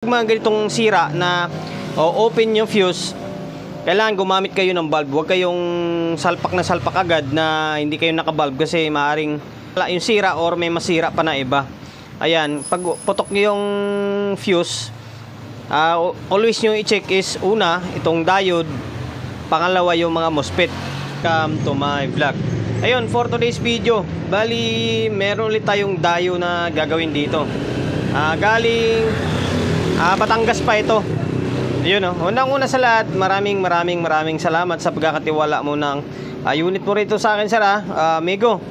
Mga ganitong sira na open yung fuse, kailangan gumamit kayo ng bulb. Huwag kayong salpak na salpak agad na hindi kayo naka-bulb kasi maaring yung sira or may masira pa na iba. Ayan, pag putok nyo yung fuse, always nyo i-check is una, itong diode, pangalawa yung mga MOSFET. Welcome to my vlog. Ayun, for today's video, bali meron ulit tayong dayo na gagawin dito. Galing Batangas pa ito. Yun unang-una sa lahat, maraming salamat sa pagkakatiwala mo ng unit mo rito sa akin, sir. Amigo.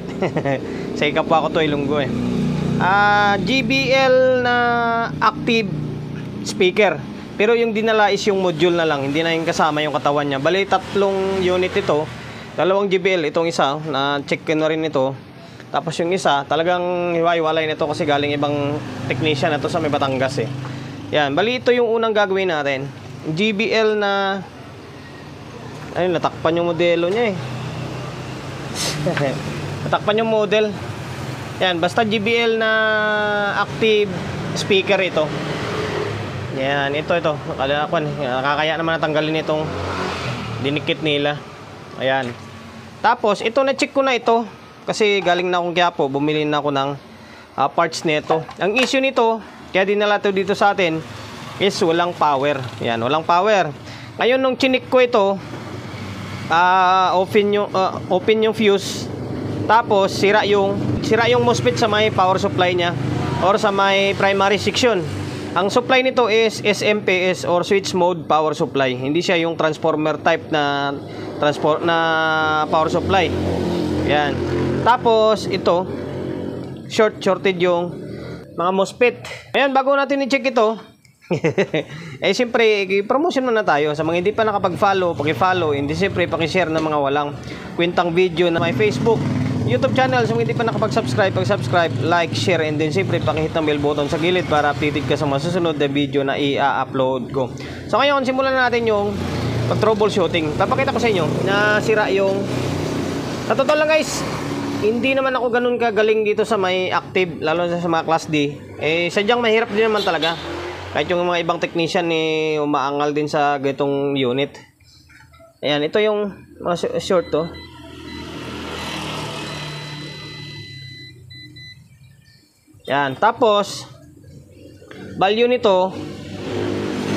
Sa kapwa ko to Ilonggo JBL na active speaker. Pero yung dinala is yung module na lang, hindi na yung kasama yung katawan niya. Bali tatlong unit ito, dalawang JBL, itong isa na check ko na rin ito. Tapos yung isa, talagang hiwa-hiwalay nito kasi galing ibang technician na to sa may Batangas Yan, bali ito yung unang gagawin natin. JBL na ayun, natakpan yung modelo niya natakpan yung model. Yan, basta JBL na active speaker ito. Yan, ito nakakaya naman natanggalin itong dinikit nila. Ayan. Tapos ito, na-check ko na ito kasi galing na akong Quiapo, bumili na ako ng parts nito. Ang issue nito, kaya dinala ito dito sa atin, is walang power. Yan, walang power. Ngayon nung chinik ko ito, open yung fuse. Tapos sira yung MOSFET sa may power supply niya or sa may primary section. Ang supply nito is SMPS or switch mode power supply. Hindi siya yung transformer type na power supply. Yan. Tapos ito, shorted yung mga MOSFET. Ayan, bago natin i-check ito, siyempre, promotion muna tayo. Sa mga hindi pa nakapag-follow, paki-follow. Hindi siyempre, paki-share ng mga walang kwentang video na may Facebook, YouTube channel. Sa mga hindi pa nakapag-subscribe, pag-subscribe, like, share, and then siyempre, paki-hit ng bell button sa gilid para updated ka sa mga susunod na video na i-upload ko. So ngayon, simulan na natin yung pag-troubleshooting. Papakita ko sa inyo na sira yung... Sa totoo lang guys, hindi naman ako ganun kagaling dito sa may active, lalo na sa mga class D. Sadyang mahirap din naman talaga. Kahit yung mga ibang technician umaangal din sa ganitong unit. Ayan, ito yung mga short to. Ayan, tapos value nito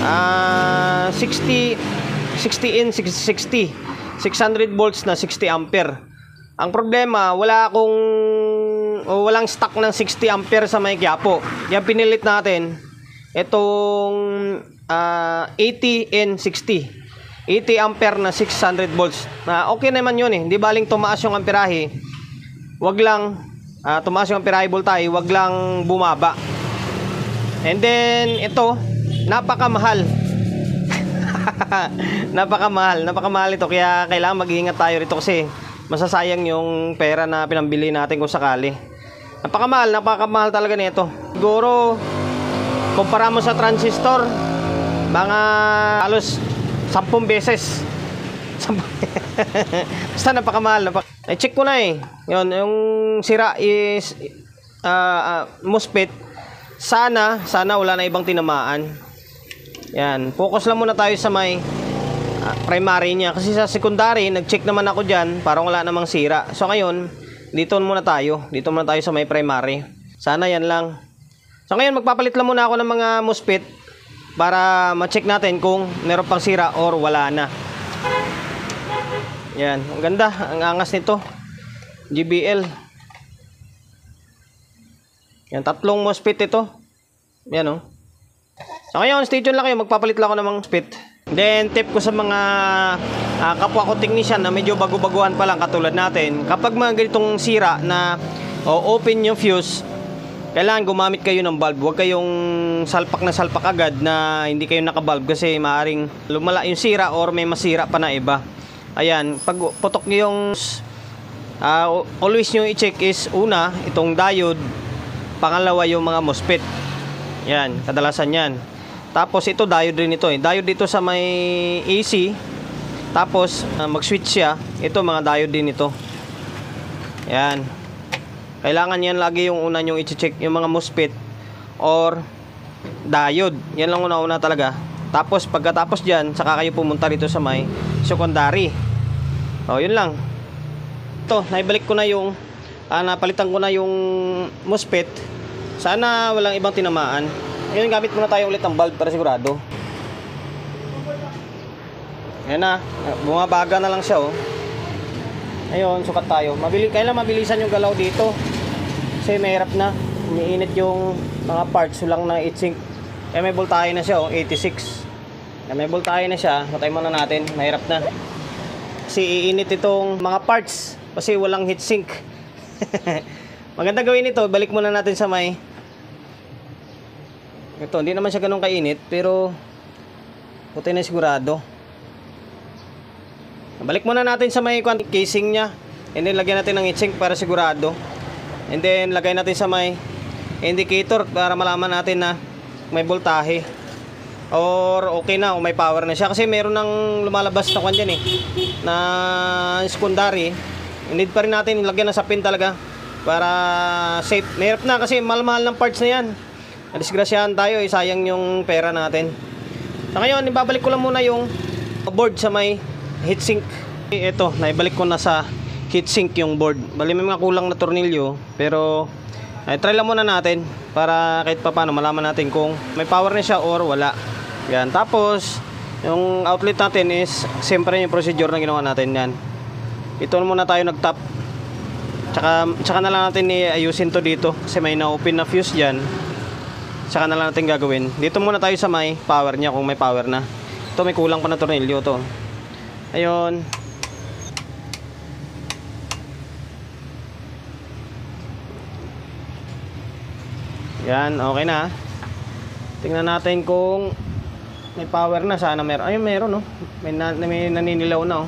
60 in 60 600 volts na 60 ampere. Ang problema, walang stock ng 60 ampere sa may Quiapo. Kaya pinilit natin itong 80 and 60. 80 ampere na 600 volts. Okay naman yun Hindi baling tumaas yung amperahe. Wag lang tumaas yung amperahe voltahe, wag lang bumaba. And then ito, napakamahal. Napakamahal ito, kaya kailangan mag-iingat tayo rito kasi masasayang yung pera na pinambili natin kung sakali. Napakamahal talaga nito. Siguro kumpara mo sa transistor, mga halos 10 beses. Basta napakamahal. Check ko na Yun, yung sira is MOSFET. Sana wala na ibang tinamaan. Yan, focus lang muna tayo sa may primary niya kasi sa secondary nag-check naman ako diyan, parang wala namang sira. So ngayon, dito muna tayo sa may primary. Sana yan lang. So ngayon magpapalit lang muna ako ng mga MOSFET para ma-check natin kung meron pang sira or wala na. Yan, ang ganda, ang angas nito. JBL. Yan, tatlong MOSFET ito. Yan So ngayon, stay tuned lang kayo, magpapalit lang ako ng mga MOSFET. Then tip ko sa mga kapwa ko technician na medyo bago-baguhan pa lang katulad natin, kapag mga ganitong sira na open yung fuse, kailangan gumamit kayo ng bulb. Huwag kayong salpak na salpak agad na hindi kayo naka-bulb kasi maaring lumala yung sira or may masira pa na iba. Ayan, pag putok nyo yung always nyo i-check is una, itong diode, pangalawa yung mga MOSFET. Yan, kadalasan yan. Tapos ito diode rin ito Diode dito sa may AC. Tapos mag-switch siya. Ito mga diode din ito. Yan. Kailangan yan lagi yung una nyong i-check yung mga MOSFET or diode. Yan lang una-una talaga. Tapos pagkatapos dyan, saka kayo pumunta dito sa may secondary. Yun lang. Ito, naibalik ko na yung napalitan ko na yung MOSFET. Sana walang ibang tinamaan. Ngayon gamit muna tayo ulit ng bulb para sigurado. Ayan na, bumabaga na lang siya Ayun, sukat tayo. Kailan mabilisan yung galaw dito. Kasi mahirap na. Iniinit yung mga parts. Sulang na heatsink. May voltahe na siya 86. May voltahe na siya. Patay muna natin. Mahirap na. Kasi iinit itong mga parts. Kasi walang heatsink. Maganda gawin ito. Balik muna natin sa may ito, hindi naman siya ganun kainit. Pero puti na sigurado. Balik muna natin sa may casing nya. And then lagyan natin ng heatsink para sigurado. And then lagay natin sa may indicator para malaman natin na may voltahe or okay na o may power na siya. Kasi meron ng lumalabas na kwan dyan na secondary. Need pa rin natin lagyan ng sapin talaga para safe. Mahirap na kasi mahal-mahal ng parts na yan. Nadisgrasyahan tayo, sayang yung pera natin. So ngayon, ibabalik ko lang muna yung board sa may heatsink. Ito, naibalik ko na sa heatsink yung board. Bali may mga kulang na tornilyo, pero try lang muna natin para kahit pa paano malaman natin kung may power na siya or wala. Yan, tapos yung outlet natin is siyempre yung procedure na ginawa natin yan. Ito muna tayo nag-tap. Tsaka na lang natin iayusin to dito kasi may na-open na fuse dyan. Tsaka na lang natin gagawin. Dito muna tayo sa may power niya kung may power na. Ito may kulang pa na tornilyo to. Ayun. Yan, okay na. Tingnan natin kung may power na. Sana meron. Ayun, meron may naninilaw na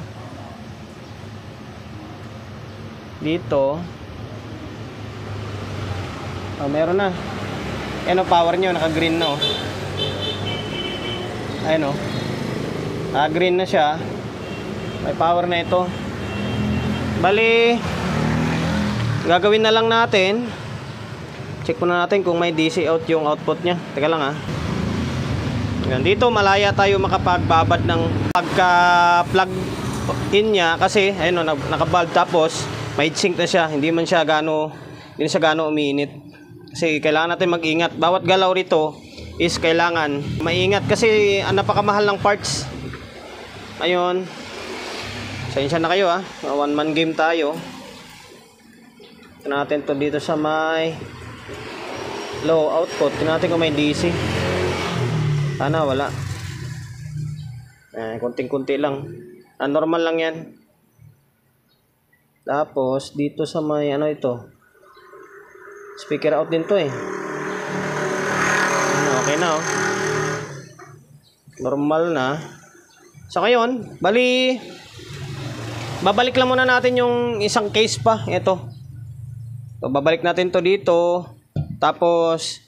Dito. Meron na. Ayan power nyo. Naka-green na Ayun green na siya. May power na ito. Bali, gagawin na lang natin. Check muna natin kung may DC out yung output nya. Teka lang Yan, dito malaya tayo makapagbabad ng pagka-plug in nya kasi ayun naka-bulb tapos may heatsink na siya. Hindi siya gaano umiinit. Kasi kailangan natin mag-ingat. Bawat galaw rito is kailangan maingat kasi napakamahal ng parts. Ayun. Sensya na kayo one man game tayo. Ito natin to dito sa may low output. Ito natin kung may DC. Sana wala. Kunting-kunti lang. Normal lang yan. Tapos dito sa may ito. Speaker out din to Okay na Normal na. So ngayon, bali babalik lang muna natin yung isang case pa. Ito. So, babalik natin to dito. Tapos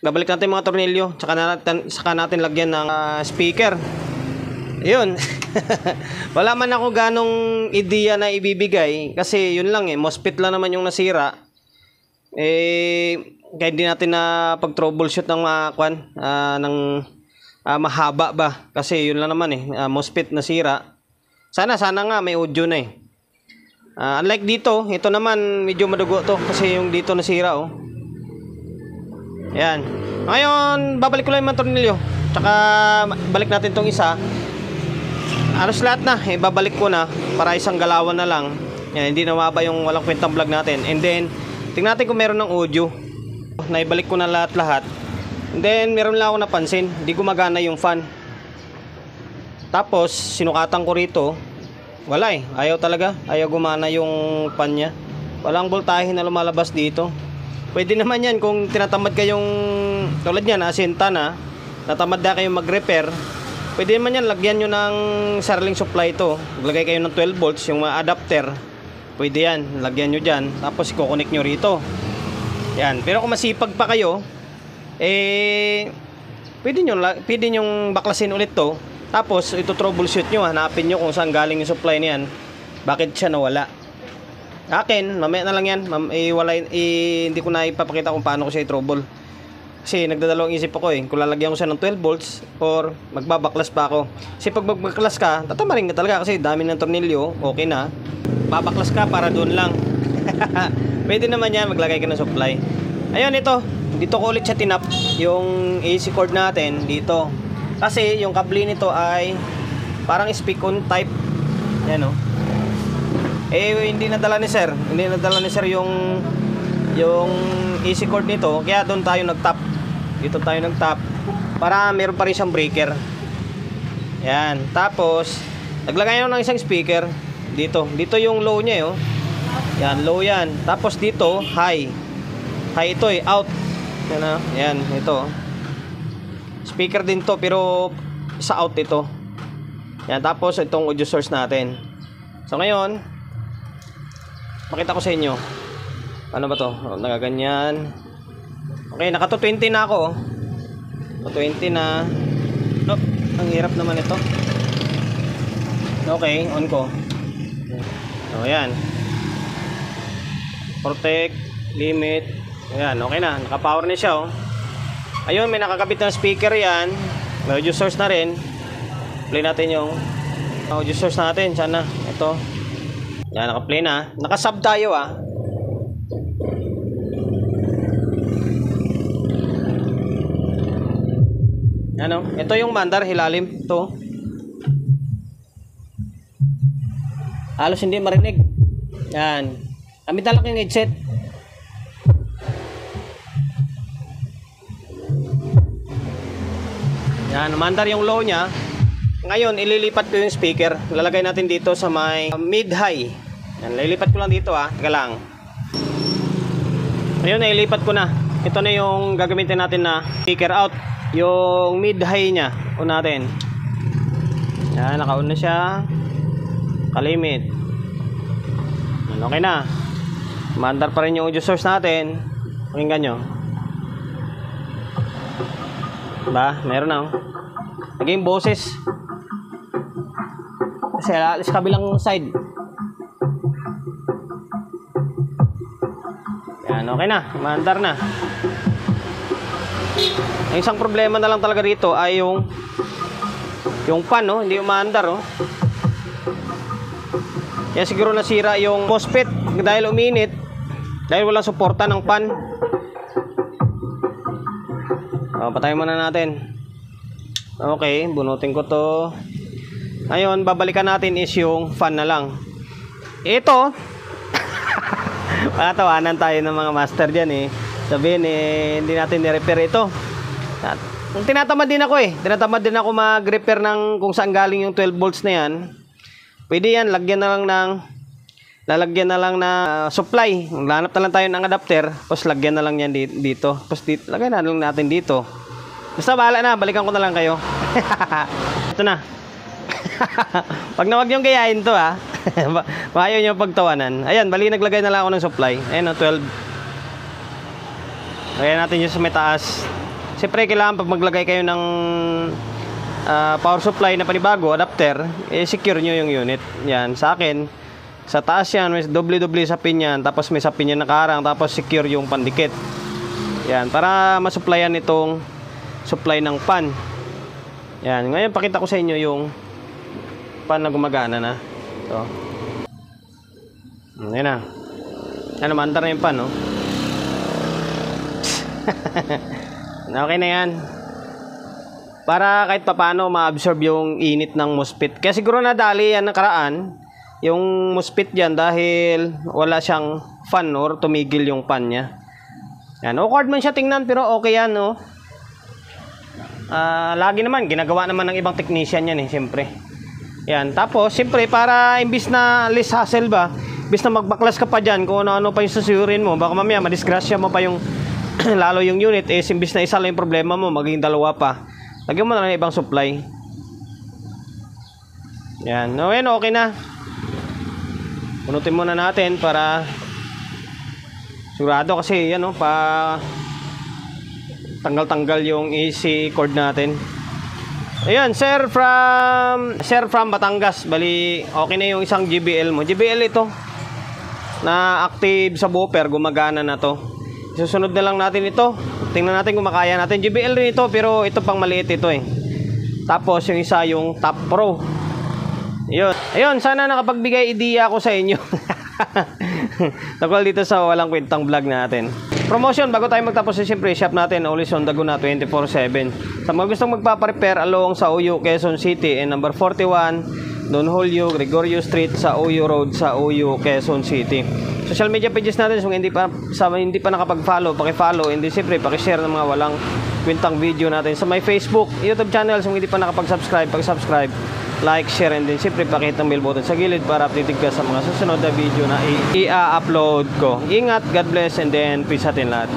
babalik natin mga tornilyo. Saka natin lagyan ng speaker. Yun. Wala man ako ganong ideya na ibibigay. Kasi yun lang MOSFET lang naman yung nasira. Kaya hindi natin na pag-troubleshoot ng ng mahaba ba. Kasi yun lang naman MOSFET nasira. Sana nga may audio na unlike dito, ito naman medyo madugo to kasi yung dito nasira Ayan. Ngayon, babalik ko lang yung mga tornilyo. Tsaka balik natin tong isa. Alos lahat na, babalik ko na para isang galawan na lang. Yan, hindi nawaba yung walang kwentang vlog natin. And then, tingnan natin kung meron ng audio. Naibalik ko na lahat-lahat. And then, meron lang ako napansin, hindi gumagana yung fan. Tapos sinukatan ko rito, wala ayaw talaga, ayaw gumana yung pan nya. Walang voltahe na lumalabas dito. Pwede naman yan kung tinatamad kayong tulad yan, asinta na natamad na kayong mag-repair. Pwede naman yan, lagyan nyo ng sariling supply to. Maglagay kayo ng 12 volts, yung mga adapter. Pwede yan, lagyan nyo dyan. Tapos i-connect nyo rito. Yan, pero kung masipag pa kayo, pwede nyo baklasin ulit to. Tapos ito troubleshoot nyo, hanapin nyo kung saan galing yung supply niyan. Bakit siya nawala? Akin, mamaya na lang yan. Hindi ko na ipapakita kung paano ko siya i-trouble. Kasi nagdadalawang isip ako kung lalagyan ko siya ng 12 volts or magbabaklas pa ako. Kasi pag magbaklas ka, tatamarin ka talaga kasi dami ng tornilyo, okay na. Babaklas ka para doon lang. Pwede naman yan, maglagay ka ng supply. Ayun, ito. Dito ko ulit siya tinap yung AC cord natin dito. Kasi yung kable nito ay parang speak-on type. Yan o. Hindi nadala ni sir. Hindi nadala ni sir yung AC cord nito. Kaya doon tayo nag-tap. Dito tayo nag-tap para meron pa rin siyang breaker. Yan. Tapos naglagay ako ng isang speaker dito. Dito yung low niya Yan, low yan. Tapos dito high. High ito out. Yan yan, ito. Speaker din to pero sa out ito. Yan, tapos itong audio source natin. So ngayon, pakita ko sa inyo. Ano ba to? Nagaganyan. Okay, naka 220 na ako. 220 na. Oh, ang hirap naman ito. Okay, on ko. So, ayan. Protect, limit. Ayan, okay na. Naka-power na siya, Ayun, may nakakabit na speaker yan. May audio source na rin. Play natin yung audio source natin. Sana. Ito. Yan, naka-play na. Naka-sub tayo, Ano? Ito yung mandar, hilalim. Ito. Halos hindi marinig. Yan. Amit na lang yung headset. Yan, mandar yung low niya. Ngayon, ililipat ko yung speaker. Lalagay natin dito sa may mid-high. Yan, lilipat ko lang dito Teka lang. Ayun, nailipat ko na. Ito na yung gagamitin natin na speaker out. Yung mid-high niya. On natin. Yan, naka-on na siya. Kalimit. Yan, okay na. Mandar pa rin yung audio source natin. Pakinggan nyo. Diba? Meron na naging boses. Kasi sa kabilang side. Yan, okay na. Mandar na. Ang isang problema na lang talaga dito ay yung fan, hindi umaandar, Kaya siguro nasira yung MOSFET dahil uminit, dahil walang suporta ng fan. Patayin muna natin. Okay, bunutin ko to. Ngayon, babalikan natin is yung fan na lang. Ito, pagkatawanan tayo ng mga master dyan Sabihin hindi natin ni-repair ito. Tinatamad din ako Tinatamad din ako mag-repair ng kung saan galing yung 12 volts na yan. Pwede yan, lalagyan na lang na supply. Maghanap na lang tayo ng adapter, tapos lagyan na lang yan dito. Tapos lagyan na lang natin dito. Basta bahala na, balikan ko na lang kayo. Ito na. Pag na wag niyong gayahin to Ayaw niyo pagtawanan. Ayan, bali naglagay na lang ako ng supply. Ayan 12. Lagyan natin yung sa may taas. Siyempre kailangan pag maglagay kayo ng power supply na panibago, adapter, secure nyo yung unit. Yan, sa akin, sa taas yan, may doble-doble sa pin yan, tapos may sa pin yan nakarang, tapos secure yung pandikit. Yan, para masupplyan itong supply ng pan. Yan, ngayon pakita ko sa inyo yung pan na gumagana na. Ito. Yan na. Ano, mandar na yung pan, Okay na yan. Para kahit papaano ma-absorb yung init ng MOSFET. Kaya siguro nadali yan nakaraan yung MOSFET dyan dahil wala siyang fan or tumigil yung fan niya. Yan, awkward man siya tingnan pero okay yan lagi naman, ginagawa naman ng ibang technician yan siyempre. Yan, tapos siyempre para imbis na less hassle ba, imbis na magbaklas ka pa dyan kung ano-ano pa yung susuyurin mo, baka mamaya madisgrasya mo pa yung lalo yung unit, imbis na isa lang yung problema mo, magiging dalawa pa. Lagyan mo na lang ibang supply. Yan, okay na. Punutin muna natin para sigurado kasi yan pa tanggal-tanggal yung AC cord natin. Ayan, sir from Batangas. Bali, okay na yung isang JBL mo. JBL ito na active sa booper, gumagana na to. Susunod na lang natin ito. tingnan natin kung makaya natin. JBL rin ito, pero ito pang maliit ito eh. Tapos yung isa yung Top Pro. Yun. Ayun, sana nakapagbigay idea ako sa inyo. Nakuha dito sa walang kwentang vlog natin. Promotion, bago tayo magtapos siyempre, shop natin always on Laguna 24/7. Sa mga gustong magpa-prepare along sa Uyo, Quezon City, and number 41 Don Julio Gregorio Street sa Uyo Road sa Uyo, Quezon City. Social media pages natin, kung hindi pa nakapag-follow, paki-follow, and siyempre paki-share ng mga walang kwentang video natin sa my Facebook, YouTube channel. Kung hindi pa nakapag-subscribe, paki-subscribe, like, share, and then siyempre pakihit ng bell button sa gilid para updated ka sa mga susunod na video na i-upload ko. Ingat, God bless, and then peace atin lahat.